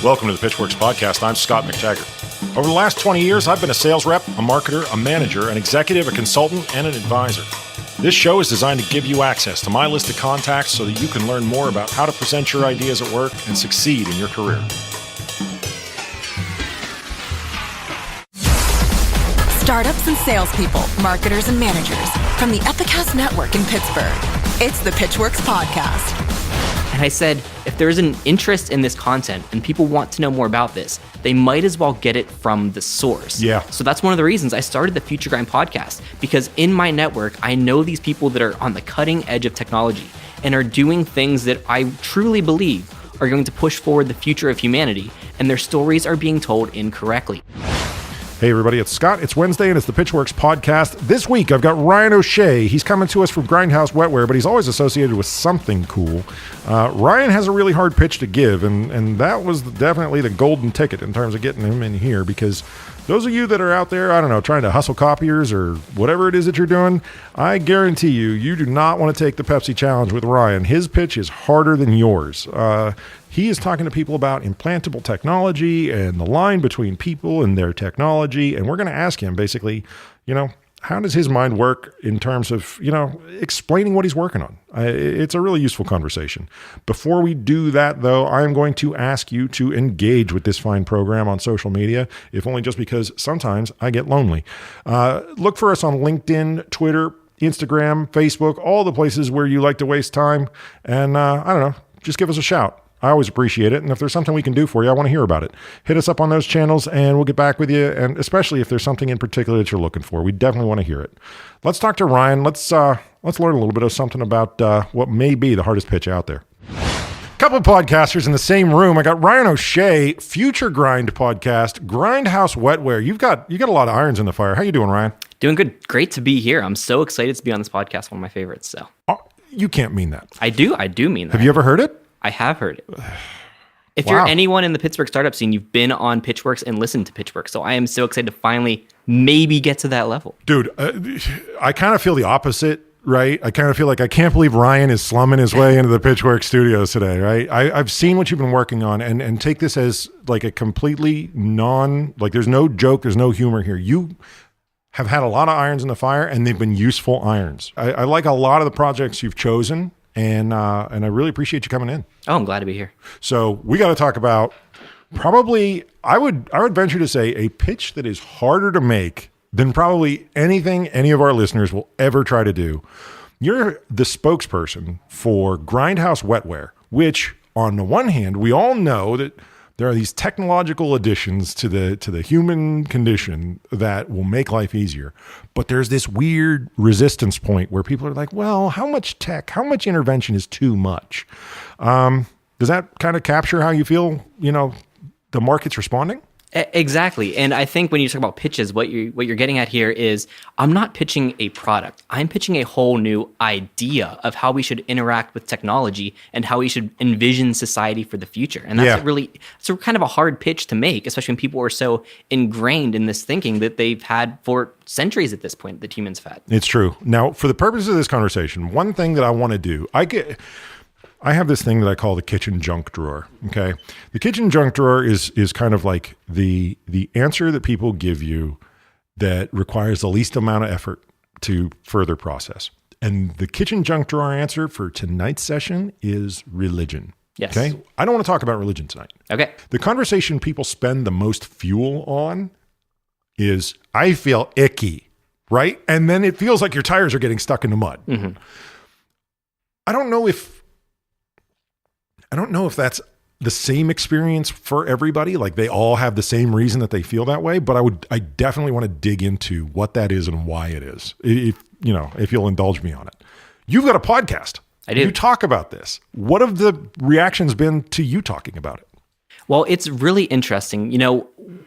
Welcome to the Pitchwerks podcast. I'm Scott McTaggart. Over the last 20 years, I've been a sales rep, a marketer, a manager, an executive, a consultant, and an advisor. This show is designed to give you access to my list of contacts so that you can learn more about how to present your ideas at work and succeed in your career. Startups and salespeople, marketers and managers from the Epicast Network in Pittsburgh. It's the Pitchwerks podcast. And I said, if there's an interest in this content and people want to know more about this, they might as well get it from the source. Yeah. So that's one of the reasons I started the Future Grind podcast, because in my network, I know these people that are on the cutting edge of technology and are doing things that I truly believe are going to push forward the future of humanity, and their stories are being told incorrectly. Hey everybody, it's Scott. It's Wednesday and it's the Pitchwerks podcast. This week I've got Ryan O'Shea. He's coming to us from Grindhouse Wetware, but he's always associated with something cool. Ryan has a really hard pitch to give, and that was definitely the golden ticket in terms of getting him in here, because those of you that are out there, I don't know, trying to hustle copiers or whatever it is that you're doing, I guarantee you do not want to take the Pepsi challenge with Ryan. His pitch is harder than yours. He is talking to people about implantable technology and the line between people and their technology. And we're going to ask him basically, how does his mind work in terms of, explaining what he's working on? It's a really useful conversation. Before we do that, though, I'm going to ask you to engage with this fine program on social media, if only just because sometimes I get lonely. Look for us on LinkedIn, Twitter, Instagram, Facebook, all the places where you like to waste time. And I don't know, just give us a shout. I always appreciate it. And if there's something we can do for you, I want to hear about it. Hit us up on those channels and we'll get back with you. And especially if there's something in particular that you're looking for, we definitely want to hear it. Let's talk to Ryan. Let's learn a little bit of something about what may be the hardest pitch out there. Couple of podcasters in the same room. I got Ryan O'Shea, Future Grind podcast, Grindhouse Wetware. You got a lot of irons in the fire. How you doing, Ryan? Doing good. Great to be here. I'm so excited to be on this podcast. One of my favorites. So you can't mean that. I do mean that. Have you ever heard it? I have heard it. If Wow. you're anyone in the Pittsburgh startup scene, you've been on Pitchwerks and listened to Pitchwerks. So I am so excited to finally maybe get to that level. Dude, I kind of feel the opposite, right? I kind of feel like I can't believe Ryan is slumming his way into the Pitchwerks studios today, right? I've seen what you've been working on and take this as like a completely there's no joke, there's no humor here. You have had a lot of irons in the fire and they've been useful irons. I like a lot of the projects you've chosen. And I really appreciate you coming in. Oh, I'm glad to be here. So we got to talk about probably, I would venture to say, a pitch that is harder to make than probably anything any of our listeners will ever try to do. You're the spokesperson for Grindhouse Wetware, which on the one hand, we all know that there are these technological additions to the human condition that will make life easier. But there's this weird resistance point where people are like, well, how much tech, how much intervention is too much? Does that kind of capture how you feel, the market's responding? Exactly. And I think when you talk about pitches, what you're getting at here is I'm not pitching a product. I'm pitching a whole new idea of how we should interact with technology and how we should envision society for the future. And that's it's kind of a hard pitch to make, especially when people are so ingrained in this thinking that they've had for centuries at this point that humans have had. It's true. Now, for the purpose of this conversation, one thing that I want to do, I have this thing that I call the kitchen junk drawer, okay? The kitchen junk drawer is kind of like the answer that people give you that requires the least amount of effort to further process. And the kitchen junk drawer answer for tonight's session is religion. Yes. Okay? I don't want to talk about religion tonight. Okay. The conversation people spend the most fuel on is, I feel icky, right? And then it feels like your tires are getting stuck in the mud. Mm-hmm. I don't know if that's the same experience for everybody. Like they all have the same reason that they feel that way, but I definitely want to dig into what that is and why it is. If you'll indulge me on it. You've got a podcast. I do. You talk about this. What have the reactions been to you talking about it? Well, it's really interesting.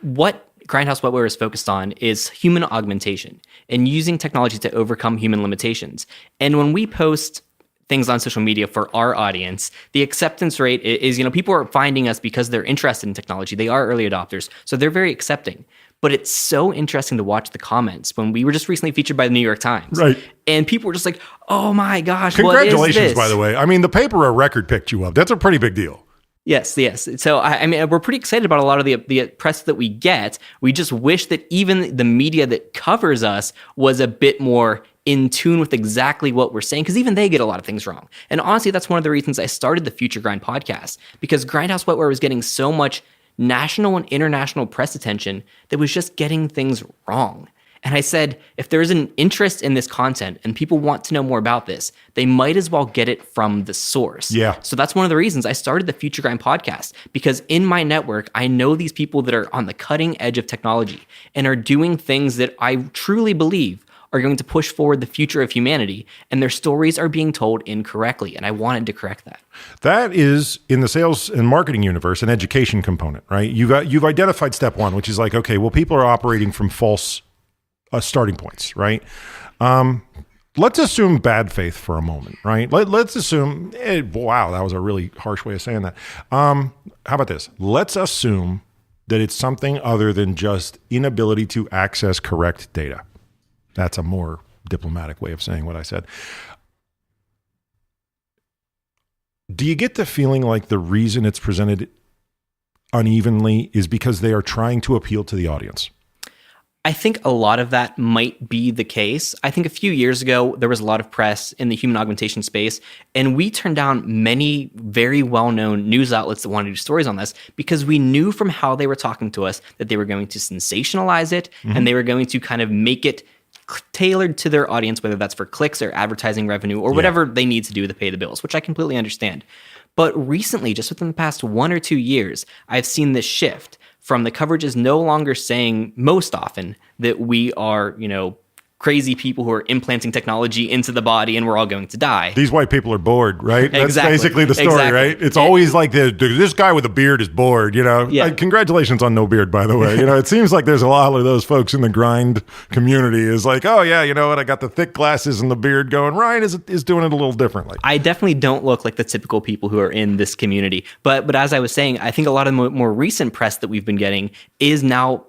What Grindhouse Wetware is focused on is human augmentation and using technology to overcome human limitations. And when we post things on social media for our audience, the acceptance rate is, people are finding us because they're interested in technology. They are early adopters, so they're very accepting. But it's so interesting to watch the comments when we were just recently featured by the New York Times. Right. And people were just like, oh my gosh, Congratulations, what is this? by the way. I mean, the paper a record picked you up. That's a pretty big deal. Yes, yes. So I mean, we're pretty excited about a lot of the press that we get. We just wish that even the media that covers us was a bit more in tune with exactly what we're saying, because even they get a lot of things wrong. And honestly, that's one of the reasons I started the Future Grind podcast, because Grindhouse Wetware was getting so much national and international press attention that was just getting things wrong. And I said, if there's an interest in this content and people want to know more about this, they might as well get it from the source. Yeah. So that's one of the reasons I started the Future Grind podcast, because in my network, I know these people that are on the cutting edge of technology and are doing things that I truly believe are going to push forward the future of humanity, and their stories are being told incorrectly. And I wanted to correct that. That is, in the sales and marketing universe, an education component, right? You've identified step one, which is like, okay, well, people are operating from false starting points, right? Let's assume bad faith for a moment, right? Let's assume, wow, that was a really harsh way of saying that. How about this? Let's assume that it's something other than just inability to access correct data. That's a more diplomatic way of saying what I said. Do you get the feeling like the reason it's presented unevenly is because they are trying to appeal to the audience? I think a lot of that might be the case. I think a few years ago, there was a lot of press in the human augmentation space, and we turned down many very well-known news outlets that wanted to do stories on this because we knew from how they were talking to us that they were going to sensationalize it, and they were going to kind of make it tailored to their audience, whether that's for clicks or advertising revenue or whatever they need to do to pay the bills, which I completely understand. But recently, just within the past 1 or 2 years, I've seen this shift from the coverage is no longer saying most often that we are, crazy people who are implanting technology into the body and we're all going to die. These white people are bored, right? That's Exactly. basically the story, right? It's always like this guy with a beard is bored, Yeah. Congratulations on no beard, by the way. It seems like there's a lot of those folks in the grind community is like, oh yeah, you know what? I got the thick glasses and the beard going. Ryan is doing it a little differently. I definitely don't look like the typical people who are in this community. But as I was saying, I think a lot of the more recent press that we've been getting is now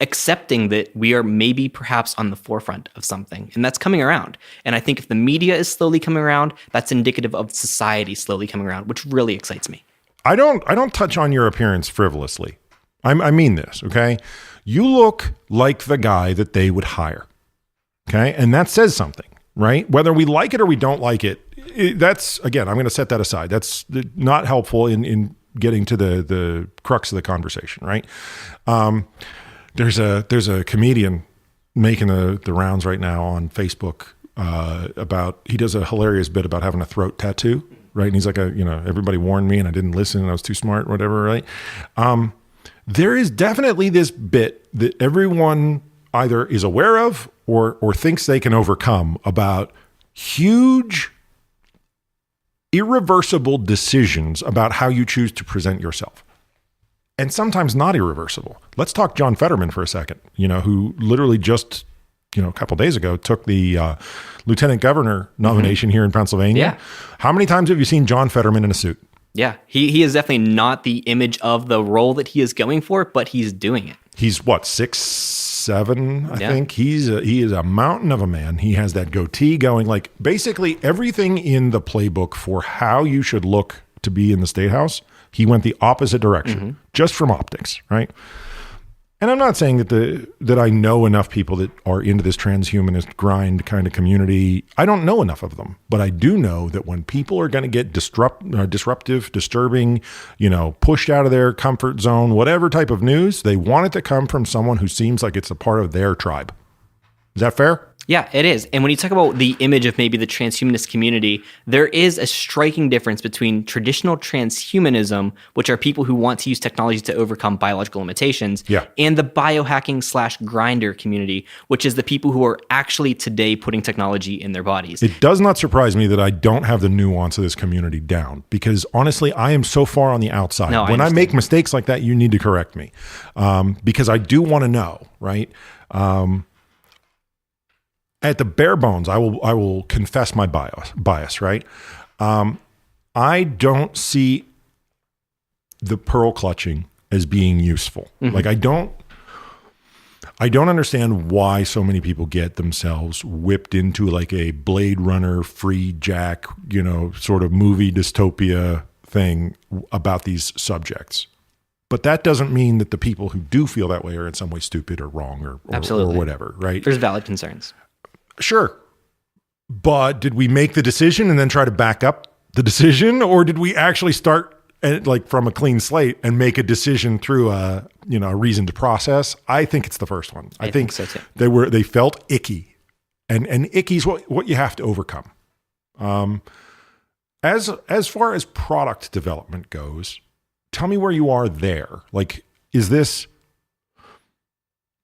accepting that we are maybe perhaps on the forefront of something, and that's coming around. And I think if the media is slowly coming around, that's indicative of society slowly coming around, which really excites me. I don't touch on your appearance frivolously. I mean this, okay? You look like the guy that they would hire, okay? And that says something, right? Whether we like it or we don't like it, that's, again, I'm going to set that aside. That's not helpful in getting to the crux of the conversation, right? There's a comedian making the rounds right now on Facebook he does a hilarious bit about having a throat tattoo, right? And he's like, everybody warned me and I didn't listen and I was too smart, whatever, right? There is definitely this bit that everyone either is aware of or thinks they can overcome about huge, irreversible decisions about how you choose to present yourself. And sometimes not irreversible. Let's talk John Fetterman for a second, who literally just, a couple of days ago took the lieutenant governor nomination here in Pennsylvania. Yeah. How many times have you seen John Fetterman in a suit? Yeah, he is definitely not the image of the role that he is going for, but he's doing it. He's what, 6'7", I think. He is a mountain of a man. He has that goatee going, like basically everything in the playbook for how you should look to be in the State House. He went the opposite direction, just from optics, right? And I'm not saying that I know enough people that are into this transhumanist grind kind of community. I don't know enough of them, but I do know that when people are going to get disruptive, disturbing, pushed out of their comfort zone, whatever type of news, they want it to come from someone who seems like it's a part of their tribe. Is that fair? Yeah, it is. And when you talk about the image of maybe the transhumanist community, there is a striking difference between traditional transhumanism, which are people who want to use technology to overcome biological limitations, and the biohacking / grinder community, which is the people who are actually today putting technology in their bodies. It does not surprise me that I don't have the nuance of this community down, because honestly, I am so far on the outside. When I make mistakes like that, you need to correct me, because I do want to know, right? At the bare bones, I will confess my bias, right? I don't see the pearl clutching as being useful. Like I don't understand why so many people get themselves whipped into like a Blade Runner, free Jack, sort of movie dystopia thing about these subjects. But that doesn't mean that the people who do feel that way are in some way stupid or wrong or whatever, right? There's valid concerns. Sure. But did we make the decision and then try to back up the decision? Or did we actually start from a clean slate and make a decision through a reasoned process? I think it's the first one. I think so too. They felt icky. And icky's what you have to overcome. As far as product development goes, tell me where you are there. Like, is this,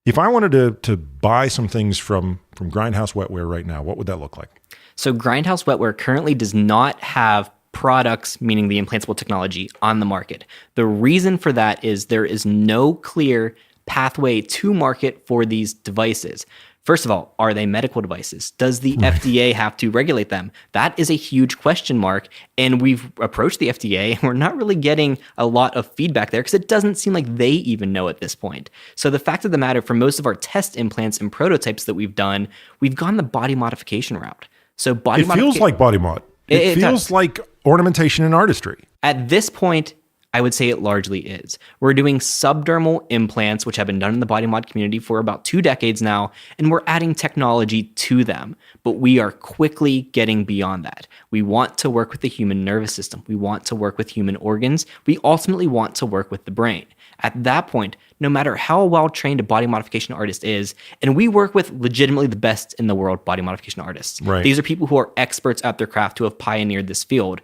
if I wanted to buy some things from Grindhouse Wetware right now, what would that look like? So Grindhouse Wetware currently does not have products, meaning the implantable technology, on the market. The reason for that is there is no clear pathway to market for these devices. First of all, are they medical devices? Does the FDA have to regulate them? That is a huge question mark. And we've approached the FDA and we're not really getting a lot of feedback there because it doesn't seem like they even know at this point. So the fact of the matter, for most of our test implants and prototypes that we've done, we've gone the body modification route. So it feels like body mod. It feels like ornamentation and artistry. At this point, I would say it largely is. We're doing subdermal implants, which have been done in the body mod community for about 2 decades now, and we're adding technology to them. But we are quickly getting beyond that. We want to work with the human nervous system. We want to work with human organs. We ultimately want to work with the brain. At that point, no matter how well-trained a body modification artist is, and we work with legitimately the best in the world body modification artists. Right. These are people who are experts at their craft, who have pioneered this field.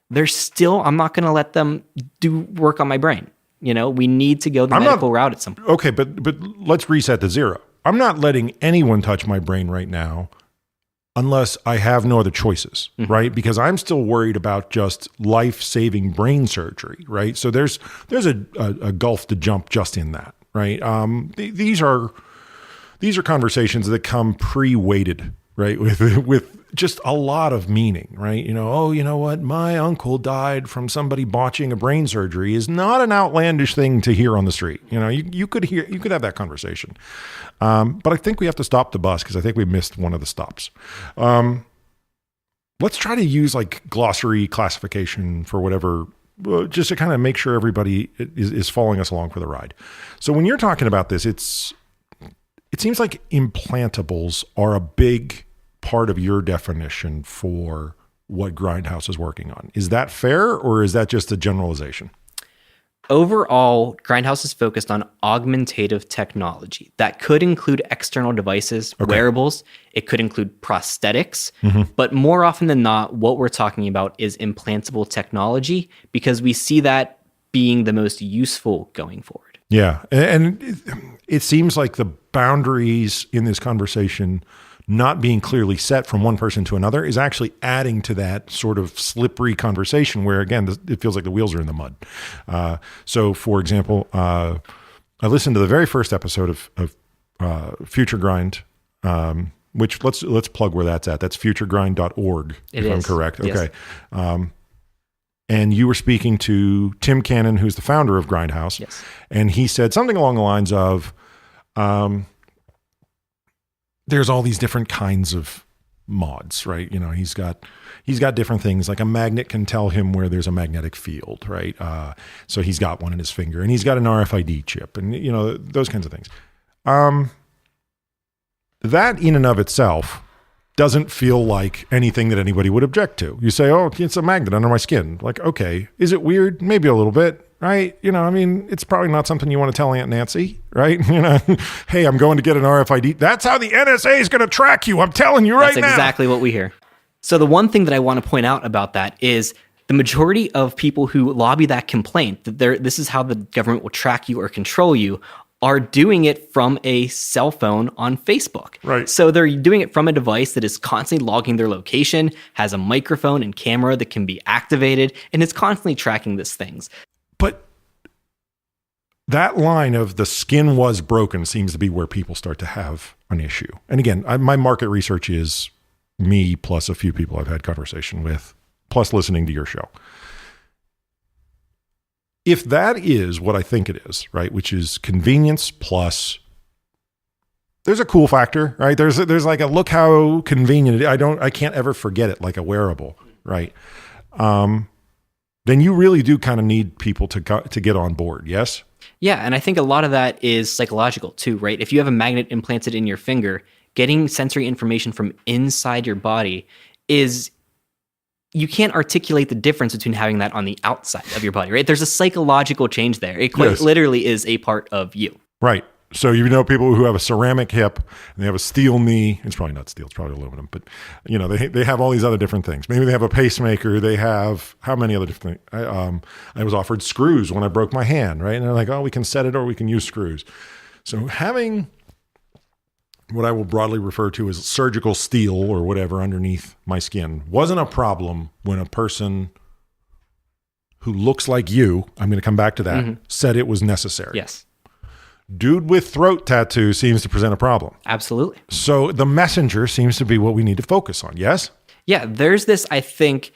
I'm not going to let them do work on my brain. We need to go the medical route at some point. Okay, but let's reset to zero. I'm not letting anyone touch my brain right now unless I have no other choices, right? Because I'm still worried about just life-saving brain surgery, right? So there's a gulf to jump just in that, right? These are conversations that come pre-weighted, right? With just a lot of meaning, right? You know what? My uncle died from somebody botching a brain surgery is not an outlandish thing to hear on the street. You could have that conversation. But I think we have to stop the bus because I think we missed one of the stops. Let's try to use like glossary classification for whatever, just to kind of make sure everybody is following us along for the ride. So when you're talking about this, it seems like implantables are a big part of your definition for what Grindhouse is working on. Is that fair, or is that just a generalization? Overall, Grindhouse is focused on augmentative technology. That could include external devices, wearables. It could include prosthetics. But more often than not, what we're talking about is implantable technology because we see that being the most useful going forward. Yeah. And it seems like the boundaries in this conversation not being clearly set from one person to another is actually adding to that sort of slippery conversation where, again, it feels like the wheels are in the mud. So, for example, I listened to the very first episode of Future Grind, which let's plug where that's at. That's futuregrind.org, if I'm correct. Yes. Okay. And you were speaking to Tim Cannon, who's the founder of Grindhouse. Yes. And he said something along the lines of, there's all these different kinds of mods, right? He's got different things, like a magnet can tell him where there's a magnetic field, right? So he's got one in his finger, and he's got an RFID chip, and those kinds of things. That in and of itself doesn't feel like anything that anybody would object to. You say, oh, it's a magnet under my skin. Like, okay, is it weird? Maybe a little bit. Right? It's probably not something you want to tell Aunt Nancy, right? Hey, I'm going to get an RFID. That's how the NSA is going to track you. I'm telling you right now. That's exactly what we hear. So the one thing that I want to point out about that is the majority of people who lobby that complaint, that this is how the government will track you or control you, are doing it from a cell phone on Facebook. Right. So they're doing it from a device that is constantly logging their location, has a microphone and camera that can be activated, and is constantly tracking these things. But that line of the skin was broken seems to be where people start to have an issue. And again, my market research is me plus a few people I've had conversation with, plus listening to your show. If that is what I think it is, right, which is convenience plus, there's a cool factor, right? There's like a look how convenient it is. I can't ever forget it, like a wearable, right? then you really do kind of need people to get on board. Yes. Yeah, and I think a lot of that is psychological too, right? If you have a magnet implanted in your finger, getting sensory information from inside your body is, you can't articulate the difference between having that on the outside of your body, right? There's a psychological change there. It quite literally is a part of you. Right. So you know people who have a ceramic hip and they have a steel knee. It's probably not steel, it's probably aluminum, but you know, they have all these other different things. Maybe they have a pacemaker. They have how many other different things? I was offered screws when I broke my hand, right? And they're like, oh, we can set it or we can use screws. So having what I will broadly refer to as surgical steel or whatever underneath my skin wasn't a problem when a person who looks like you, I'm going to come back to that, said it was necessary. Yes. Dude with throat tattoo seems to present a problem. Absolutely. So the messenger seems to be what we need to focus on. Yes? Yeah, there's this, I think,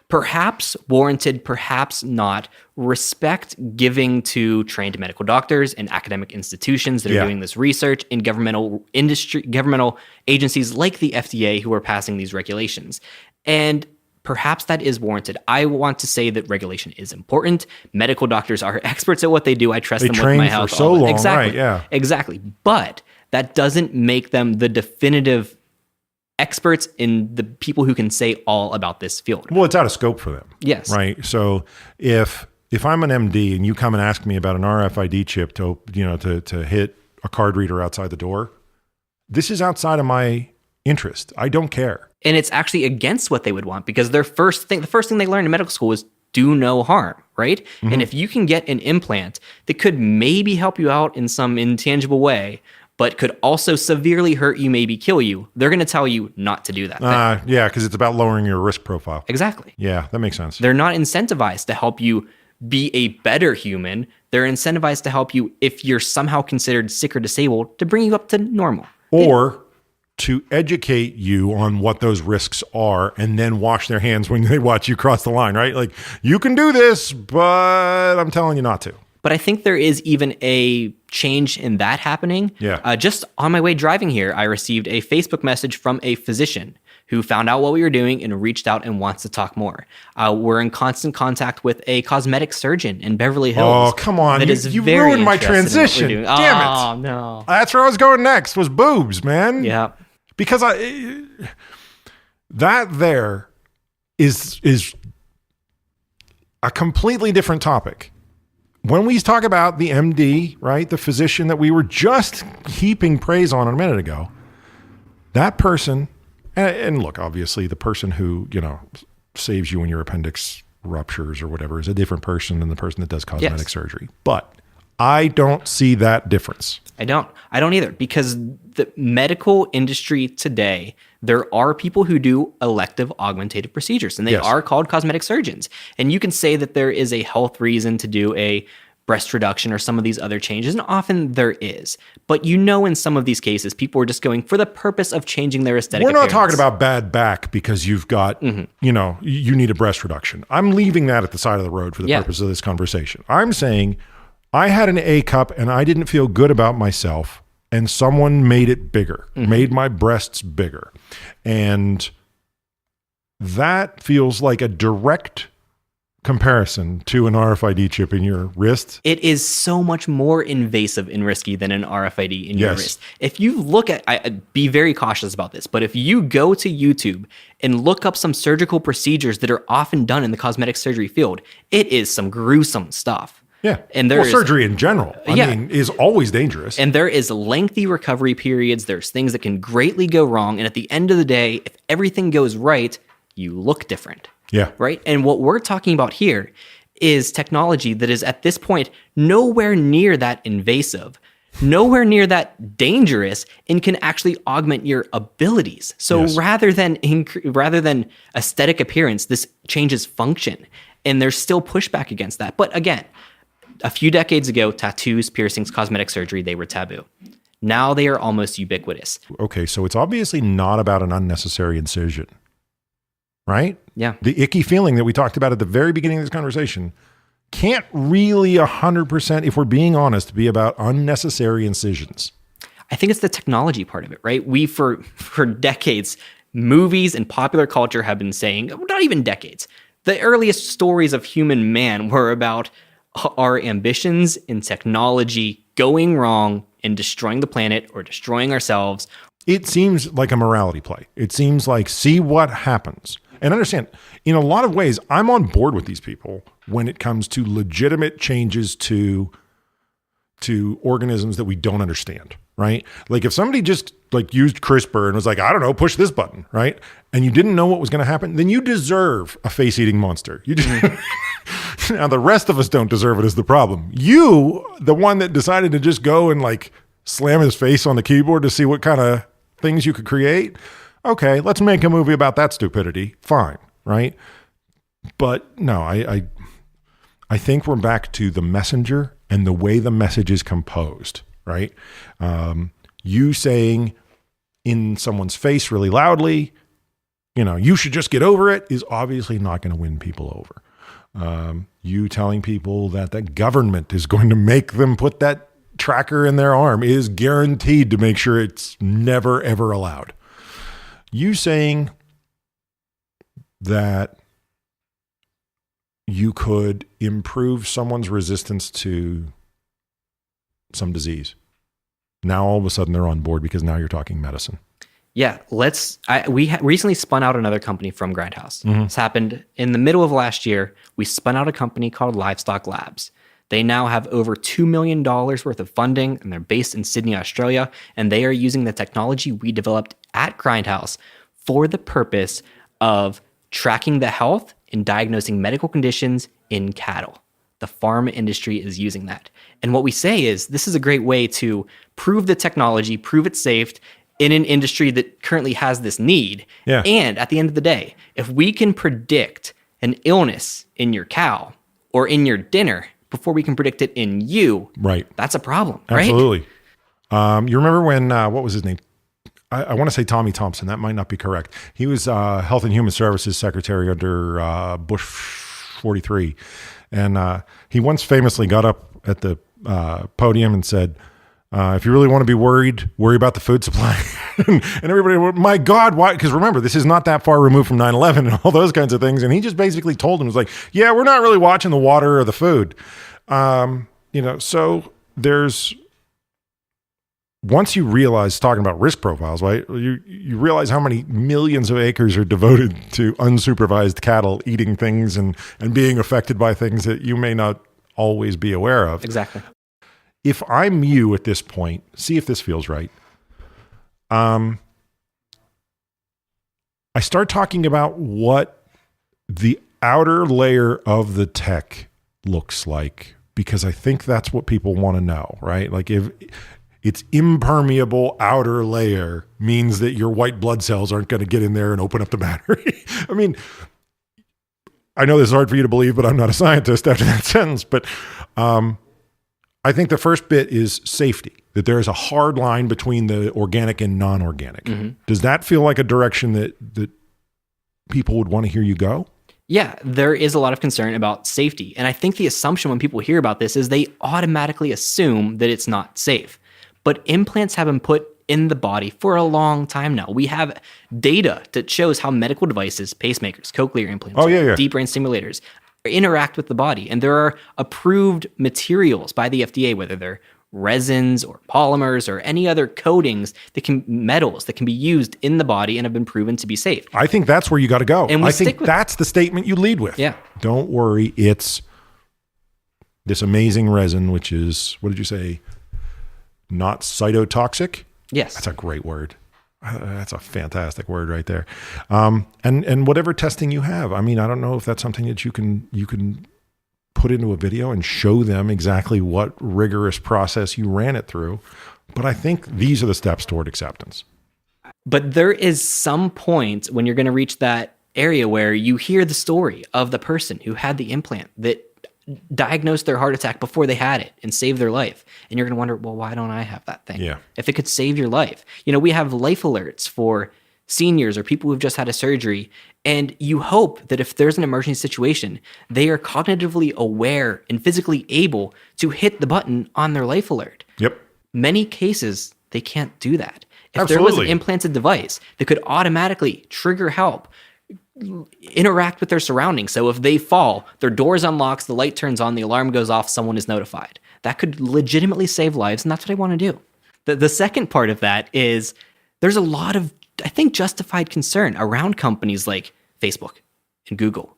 perhaps warranted, perhaps not, respect giving to trained medical doctors and academic institutions that are doing this research, in governmental agencies like the FDA who are passing these regulations. And perhaps that is warranted. I want to say that regulation is important. Medical doctors are experts at what they do. I trust them with my health. For so long, exactly. Right? Yeah, exactly. But that doesn't make them the definitive experts in the people who can say all about this field. Well, it's out of scope for them. Yes. Right. So if I'm an MD and you come and ask me about an RFID chip to hit a card reader outside the door, this is outside of my interest. I don't care. And it's actually against what they would want, because the first thing they learn in medical school is do no harm, right? Mm-hmm. And if you can get an implant that could maybe help you out in some intangible way, but could also severely hurt you, maybe kill you, they're going to tell you not to do that. Yeah, because it's about lowering your risk profile. Exactly. Yeah, that makes sense. They're not incentivized to help you be a better human. They're incentivized to help you, if you're somehow considered sick or disabled, to bring you up to normal. Or to educate you on what those risks are and then wash their hands when they watch you cross the line, right? Like, you can do this, but I'm telling you not to. But I think there is even a change in that happening. Yeah. Just on my way driving here, I received a Facebook message from a physician who found out what we were doing and reached out and wants to talk more. We're in constant contact with a cosmetic surgeon in Beverly Hills. Oh, come on. You very ruined my transition. Damn it. Oh, no. That's where I was going next, was boobs, man. Yeah. Because that there is a completely different topic. When we talk about the MD, right, the physician that we were just heaping praise on a minute ago, that person, and look, obviously the person who, saves you when your appendix ruptures or whatever is a different person than the person that does cosmetic surgery. But I don't see that difference. I don't either, because the medical industry today, there are people who do elective augmentative procedures, and they are called cosmetic surgeons. And you can say that there is a health reason to do a breast reduction or some of these other changes, and often there is. But in some of these cases, people are just going for the purpose of changing their aesthetic appearance. We're not talking about bad back because you've got, you need a breast reduction. I'm leaving that at the side of the road for the purpose of this conversation. I'm saying I had an A cup and I didn't feel good about myself, and someone made it bigger, made my breasts bigger. And that feels like a direct comparison to an RFID chip in your wrist. It is so much more invasive and risky than an RFID in your wrist. If you look at, be very cautious about this, but if you go to YouTube and look up some surgical procedures that are often done in the cosmetic surgery field, it is some gruesome stuff. Yeah. And surgery in general, I mean, is always dangerous. And there is lengthy recovery periods. There's things that can greatly go wrong. And at the end of the day, if everything goes right, you look different. Yeah. Right. And what we're talking about here is technology that is at this point nowhere near that invasive, nowhere near that dangerous, and can actually augment your abilities. So rather than aesthetic appearance, this changes function. And there's still pushback against that. But again, a few decades ago, tattoos, piercings, cosmetic surgery, they were taboo. Now they are almost ubiquitous. Okay, so it's obviously not about an unnecessary incision, right? Yeah. The icky feeling that we talked about at the very beginning of this conversation can't really 100%, if we're being honest, be about unnecessary incisions. I think it's the technology part of it, right? We, for decades, movies and popular culture have been saying, not even decades, The earliest stories of human man were about our ambitions in technology going wrong and destroying the planet or destroying ourselves. It seems like a morality play. It seems like, see what happens. And understand, in a lot of ways, I'm on board with these people when it comes to legitimate changes to organisms that we don't understand, right? Like if somebody just like used CRISPR and was like, I don't know, push this button, right? And you didn't know what was going to happen, then you deserve a face-eating monster. You just now the rest of us don't deserve it is the problem. You, the one that decided to just go and like slam his face on the keyboard to see what kind of things you could create. Okay, let's make a movie about that stupidity. Fine, right? But no, I think we're back to the messenger and the way the message is composed, right? You saying in someone's face really loudly, you should just get over it is obviously not going to win people over. You telling people that the government is going to make them put that tracker in their arm is guaranteed to make sure it's never, ever allowed. You saying that you could improve someone's resistance to some disease. Now all of a sudden they're on board because now you're talking medicine. Yeah, we recently spun out another company from Grindhouse. This happened in the middle of last year. We spun out a company called Livestock Labs. They now have over $2 million worth of funding, and they're based in Sydney, Australia, and they are using the technology we developed at Grindhouse for the purpose of tracking the health and diagnosing medical conditions in cattle. The farm industry is using that. And what we say is this is a great way to prove the technology, prove it's safe in an industry that currently has this need. Yeah. And at the end of the day, if we can predict an illness in your cow or in your dinner before we can predict it in you, right? That's a problem, right? Absolutely. You remember when, what was his name? I want to say Tommy Thompson. That might not be correct. He was Health and Human Services Secretary under Bush 43. And he once famously got up at the podium and said, if you really want to be worried, worry about the food supply. and everybody went, my God, why? Because remember, this is not that far removed from 9/11 and all those kinds of things. And he just basically told him, was like, yeah, we're not really watching the water or the food. So there's, once you realize, talking about risk profiles, right? You realize how many millions of acres are devoted to unsupervised cattle eating things and being affected by things that you may not always be aware of. Exactly. If I'm you at this point, see if this feels right. I start talking about what the outer layer of the tech looks like, because I think that's what people want to know, right? Like if its impermeable outer layer means that your white blood cells aren't going to get in there and open up the battery. I mean, I know this is hard for you to believe, but I'm not a scientist after that sentence. But I think the first bit is safety, that there is a hard line between the organic and non-organic. Mm-hmm. Does that feel like a direction that people would want to hear you go? Yeah, there is a lot of concern about safety. And I think the assumption when people hear about this is they automatically assume that it's not safe. But implants have been put in the body for a long time now. We have data that shows how medical devices, pacemakers, cochlear implants, deep brain stimulators interact with the body. And there are approved materials by the FDA, whether they're resins or polymers or any other coatings metals that can be used in the body and have been proven to be safe. I think that's where you got to go. And I think that's the statement you lead with. Yeah. Don't worry. It's this amazing resin, which is, what did you say? Not cytotoxic? Yes. That's a great word. That's a fantastic word right there. And whatever testing you have, I mean, I don't know if that's something that you can put into a video and show them exactly what rigorous process you ran it through. But I think these are the steps toward acceptance. But there is some point when you're going to reach that area where you hear the story of the person who had the implant that diagnosed their heart attack before they had it and saved their life. And you're going to wonder, well, why don't I have that thing? Yeah. If it could save your life. We have life alerts for seniors or people who've just had a surgery. And you hope that if there's an emergency situation, they are cognitively aware and physically able to hit the button on their life alert. Yep. Many cases, they can't do that. If Absolutely. there was an implanted device that could automatically trigger help, interact with their surroundings. So if they fall, their doors unlocks, the light turns on, the alarm goes off, someone is notified. That could legitimately save lives, and that's what I want to do. The second part of that is there's a lot of, I think, justified concern around companies like Facebook and Google.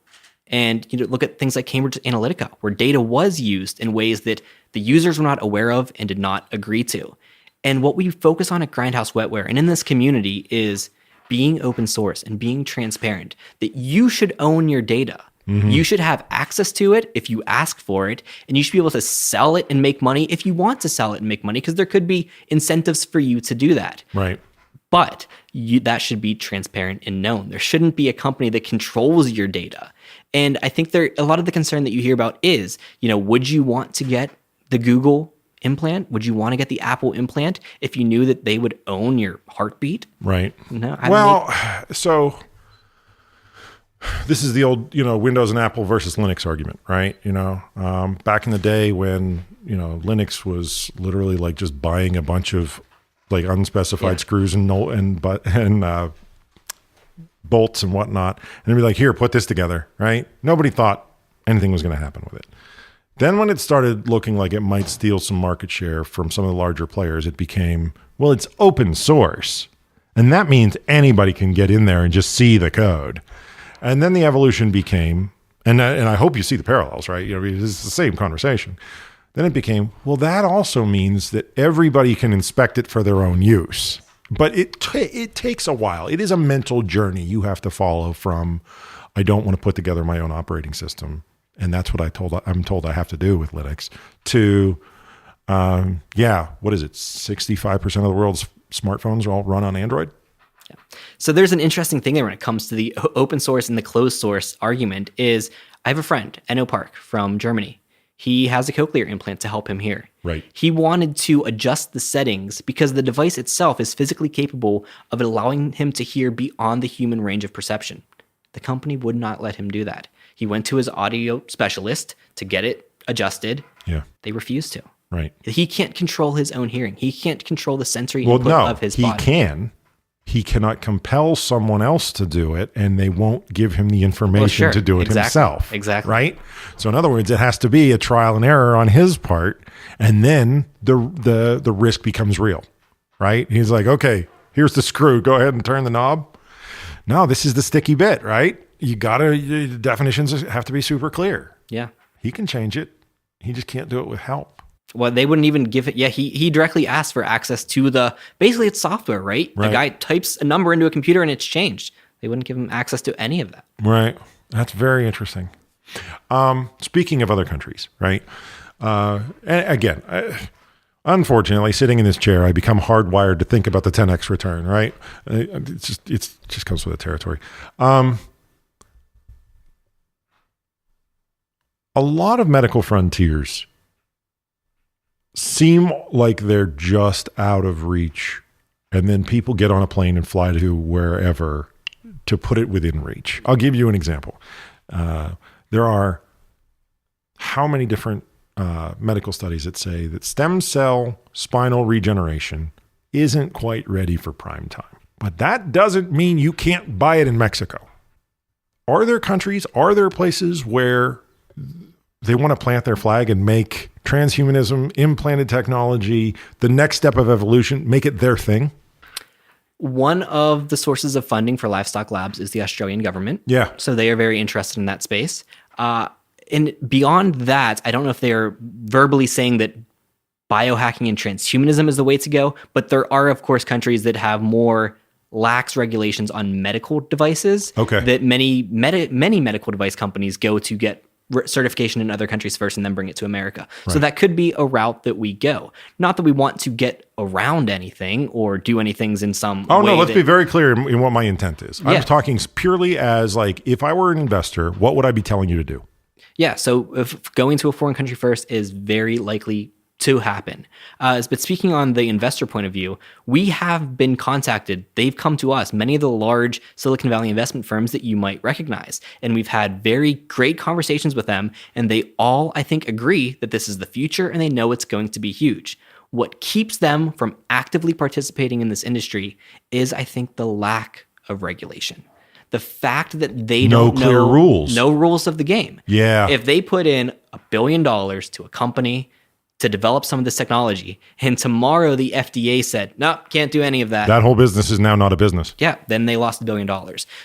And look at things like Cambridge Analytica, where data was used in ways that the users were not aware of and did not agree to. And what we focus on at Grindhouse Wetware and in this community is being open source and being transparent, that you should own your data. Mm-hmm. You should have access to it if you ask for it, and you should be able to sell it and make money if you want to sell it and make money, because there could be incentives for you to do that. Right. But that should be transparent and known. There shouldn't be a company that controls your data. And I think a lot of the concern that you hear about is, would you want to get the Google implant? Would you want to get the Apple implant if you knew that they would own your heartbeat? Right. No. So this is the old, Windows and Apple versus Linux argument, right? Back in the day when, Linux was literally like just buying a bunch of like unspecified screws and bolts and whatnot, and they'd be like, here, put this together, right? Nobody thought anything was going to happen with it. Then when it started looking like it might steal some market share from some of the larger players, it became, well, it's open source. And that means anybody can get in there and just see the code. And then the evolution became, and I hope you see the parallels, right? It's the same conversation. Then it became, well, that also means that everybody can inspect it for their own use. But it takes a while. It is a mental journey you have to follow from, I don't want to put together my own operating system, and that's what I'm told I have to do with Linux, to, what is it? 65% of the world's smartphones are all run on Android. Yeah. So there's an interesting thing there when it comes to the open source and the closed source argument is, I have a friend, Enno Park from Germany. He has a cochlear implant to help him hear. Right. He wanted to adjust the settings because the device itself is physically capable of allowing him to hear beyond the human range of perception. The company would not let him do that. He went to his audio specialist to get it adjusted. Yeah. They refused to. Right. He can't control his own hearing. He can't control the sensory input of his body. He can. He cannot compel someone else to do it, and they won't give him the information to do it himself. Exactly. Right? So in other words, it has to be a trial and error on his part, and then the risk becomes real. Right? He's like, okay, here's the screw. Go ahead and turn the knob. No, this is the sticky bit, right? The definitions have to be super clear. Yeah. He can change it. He just can't do it with help. Well, they wouldn't even give it. Yeah, he directly asked for access to basically it's software, right? The guy types a number into a computer and it's changed. They wouldn't give him access to any of that. Right. That's very interesting. Speaking of other countries, right? Again, unfortunately, sitting in this chair, I become hardwired to think about the 10x return, right? It just comes with the territory. A lot of medical frontiers seem like they're just out of reach, and then people get on a plane and fly to wherever to put it within reach. I'll give you an example. There are how many different medical studies that say that stem cell spinal regeneration isn't quite ready for prime time. But that doesn't mean you can't buy it in Mexico. Are there places where they want to plant their flag and make transhumanism, implanted technology, the next step of evolution, make it their thing? One of the sources of funding for livestock labs is the Australian government. Yeah. So they are very interested in that space. And beyond that, I don't know if they're verbally saying that biohacking and transhumanism is the way to go, but there are, of course, countries that have more lax regulations on medical devices that many medical device companies go to get certification in other countries first and then bring it to America. Right. So that could be a route that we go. Not that we want to get around anything or do anything in some way. No, let's be very clear in what my intent is. I'm talking purely as like, if I were an investor, what would I be telling you to do? Yeah, so if going to a foreign country first is very likely to happen. But speaking on the investor point of view, we have been contacted. They've come to us, many of the large Silicon Valley investment firms that you might recognize. And we've had very great conversations with them. And they all, I think, agree that this is the future and they know it's going to be huge. What keeps them from actively participating in this industry is, I think, the lack of regulation. The fact that they No don't clear know rules. no rules of the game. Yeah. If they put in $1 billion to a company to develop some of this technology, and tomorrow the FDA said, no, can't do any of that. That whole business is now not a business. Yeah, then they lost $1 billion.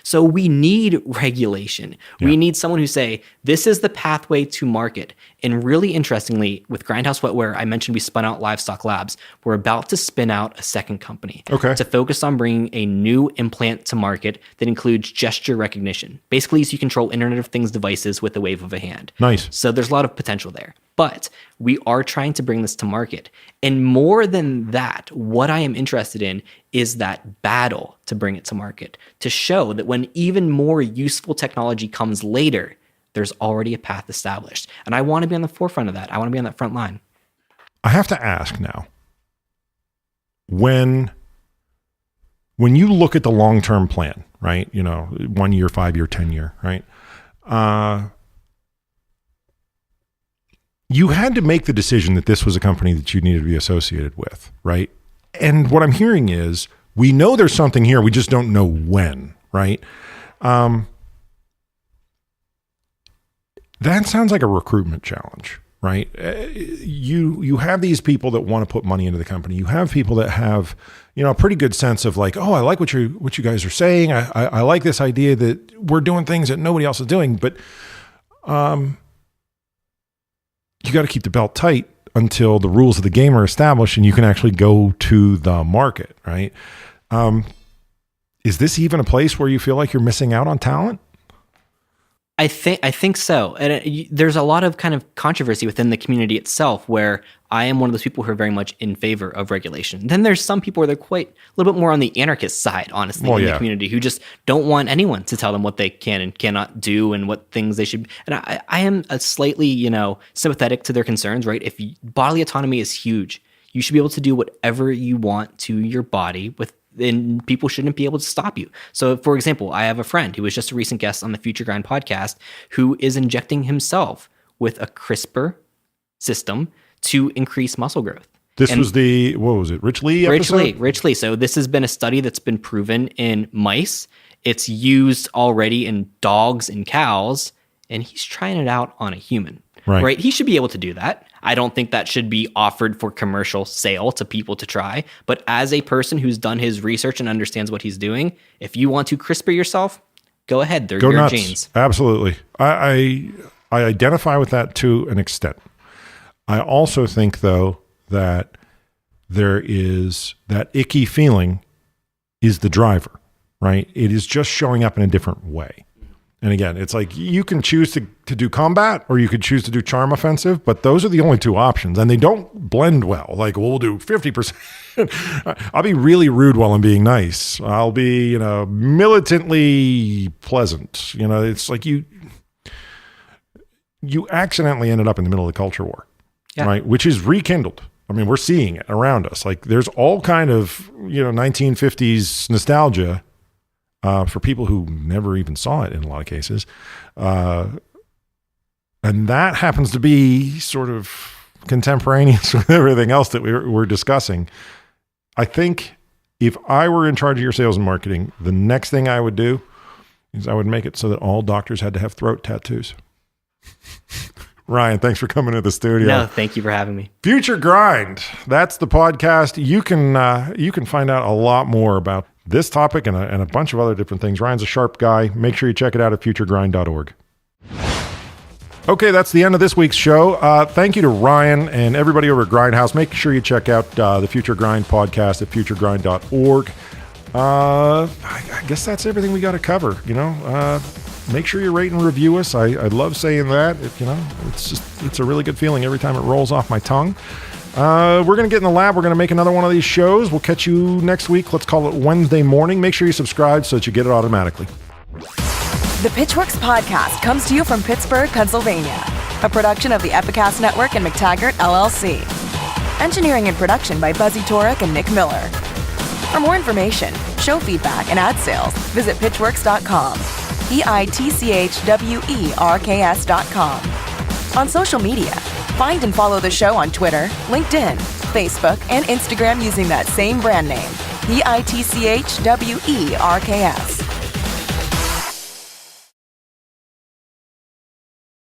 So we need regulation. Yeah. We need someone who say, this is the pathway to market. And really interestingly, with Grindhouse Wetware, I mentioned we spun out Livestock Labs. We're about to spin out a second company to focus on bringing a new implant to market that includes gesture recognition. Basically, so you control Internet of Things devices with the wave of a hand. Nice. So there's a lot of potential there. But we are trying to bring this to market. And more than that, what I am interested in is that battle to bring it to market, to show that when even more useful technology comes later, there's already a path established. And I want to be on the forefront of that. I want to be on that front line. I have to ask now, when you look at the long-term plan, right? 1 year, 5 year, 10 year, right? You had to make the decision that this was a company that you needed to be associated with, right? And what I'm hearing is, we know there's something here, we just don't know when, right? That sounds like a recruitment challenge, right? You have these people that want to put money into the company. You have people that have, a pretty good sense of like, oh, I like what you guys are saying. I like this idea that we're doing things that nobody else is doing, but you got to keep the belt tight until the rules of the game are established and you can actually go to the market, right? Is this even a place where you feel like you're missing out on talent? I think so. And there's a lot of kind of controversy within the community itself where I am one of those people who are very much in favor of regulation. Then there's some people where they're quite a little bit more on the anarchist side, honestly, in the community, who just don't want anyone to tell them what they can and cannot do and what things they should. And I am a slightly, sympathetic to their concerns, right? If bodily autonomy is huge, you should be able to do whatever you want to your body and people shouldn't be able to stop you. So, for example, I have a friend who was just a recent guest on the Future Grind podcast who is injecting himself with a CRISPR system to increase muscle growth. This was Rich Lee episode? Rich Lee. So this has been a study that's been proven in mice. It's used already in dogs and cows, and he's trying it out on a human. Right? He should be able to do that. I don't think that should be offered for commercial sale to people to try. But as a person who's done his research and understands what he's doing, if you want to CRISPR yourself, go ahead. They're your genes. Absolutely. I identify with that to an extent. I also think, though, that there is that icky feeling is the driver, right? It is just showing up in a different way. And again, it's like you can choose to do combat or you could choose to do charm offensive, but those are the only two options. And they don't blend well. Like, we'll do 50%. I'll be really rude while I'm being nice. I'll be, militantly pleasant. It's like you accidentally ended up in the middle of the culture war, right? Which is rekindled. I mean, we're seeing it around us. Like, there's all kind of, 1950s nostalgia for people who never even saw it in a lot of cases. And that happens to be sort of contemporaneous with everything else that we're discussing. I think if I were in charge of your sales and marketing, the next thing I would do is I would make it so that all doctors had to have throat tattoos. Ryan, thanks for coming to the studio. No, thank you for having me. Future Grind. That's the podcast. You can find out a lot more about this topic and a bunch of other different things. Ryan's a sharp guy. Make sure you check it out at futuregrind.org. Okay, that's the end of this week's show. Thank you to Ryan and everybody over at Grindhouse. Make sure you check out the Future Grind podcast at futuregrind.org. I guess that's everything we got to cover. Make sure you rate and review us. I love saying that. It's a really good feeling every time it rolls off my tongue. We're going to get in the lab. We're going to make another one of these shows. We'll catch you next week. Let's call it Wednesday morning. Make sure you subscribe so that you get it automatically. The Pitchwerks podcast comes to you from Pittsburgh, Pennsylvania, a production of the Epicast Network and McTaggart, LLC. Engineering and production by Buzzy Torek and Nick Miller. For more information, show feedback, and ad sales, visit pitchwerks.com. pitchwerks.com. On social media, find and follow the show on Twitter, LinkedIn, Facebook, and Instagram using that same brand name, pitchwerks.